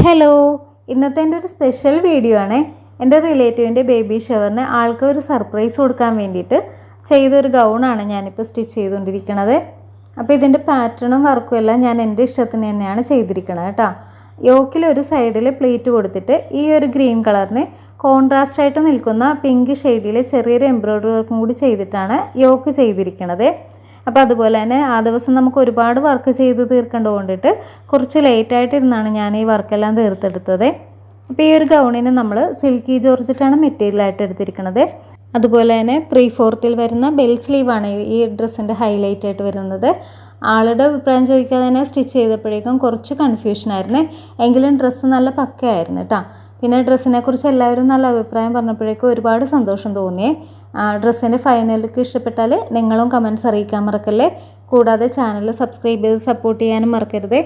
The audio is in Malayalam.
ഹലോ, ഇന്നത്തെ എൻ്റെ ഒരു സ്പെഷ്യൽ വീഡിയോ ആണ്. എൻ്റെ റിലേറ്റീവിൻ്റെ ബേബി ഷവറിന് ആൾക്ക് ഒരു സർപ്രൈസ് കൊടുക്കാൻ വേണ്ടിയിട്ട് ചെയ്തൊരു ഗൗണാണ് ഞാനിപ്പോൾ സ്റ്റിച്ച് ചെയ്തുകൊണ്ടിരിക്കുന്നത്. അപ്പോൾ ഇതിൻ്റെ പാറ്റേണും വർക്കും എല്ലാം ഞാൻ എൻ്റെ ഇഷ്ടത്തിന് തന്നെയാണ് ചെയ്തിരിക്കുന്നത് കേട്ടോ. യോക്കിലൊരു സൈഡിൽ പ്ലേറ്റ് കൊടുത്തിട്ട് ഈ ഒരു ഗ്രീൻ കളറിന് കോൺട്രാസ്റ്റ് ആയിട്ട് നിൽക്കുന്ന പിങ്ക് ഷെയ്ഡിൽ ചെറിയൊരു എംബ്രോയ്ഡറി വർക്കും കൂടി ചെയ്തിട്ടാണ് യോക്ക് ചെയ്തിരിക്കുന്നത്. അപ്പോൾ അതുപോലെ തന്നെ ആ ദിവസം നമുക്ക് ഒരുപാട് വർക്ക് ചെയ്ത് തീർക്കേണ്ടത് കൊണ്ടിട്ട് കുറച്ച് ലേറ്റായിട്ടിരുന്നാണ് ഞാൻ ഈ വർക്കെല്ലാം തീർത്തെടുത്തത്. അപ്പോൾ ഈ ഒരു ഗൗണിന് നമ്മൾ സിൽക്കി ജോർജറ്റാണ് മെറ്റീരിയലായിട്ട് എടുത്തിരിക്കുന്നത്. അതുപോലെ തന്നെ 3/4 വരുന്ന ബെൽ സ്ലീവാണ് ഈ ഡ്രസ്സിൻ്റെ ഹൈലൈറ്റ് ആയിട്ട് വരുന്നത്. ആളുടെ അഭിപ്രായം ചോദിക്കാതെ തന്നെ സ്റ്റിച്ച് ചെയ്തപ്പോഴേക്കും കുറച്ച് കൺഫ്യൂഷനായിരുന്നു. എങ്കിലും ഡ്രസ്സ് നല്ല പക്കയായിരുന്നു കേട്ടോ. പിന്നെ ഡ്രസ്സിനെക്കുറിച്ച് എല്ലാവരും നല്ല അഭിപ്രായം പറഞ്ഞപ്പോഴേക്കും ഒരുപാട് സന്തോഷം തോന്നി. ഡ്രസ്സിൻ്റെ ഫൈനൽ ലുക്ക് ഇഷ്ടപ്പെട്ടാൽ നിങ്ങളും കമൻറ്റ്സ് അറിയിക്കാൻ മറക്കല്ലേ. കൂടാതെ ചാനൽ സബ്സ്ക്രൈബ് ചെയ്ത് സപ്പോർട്ട് ചെയ്യാനും മറക്കരുത്.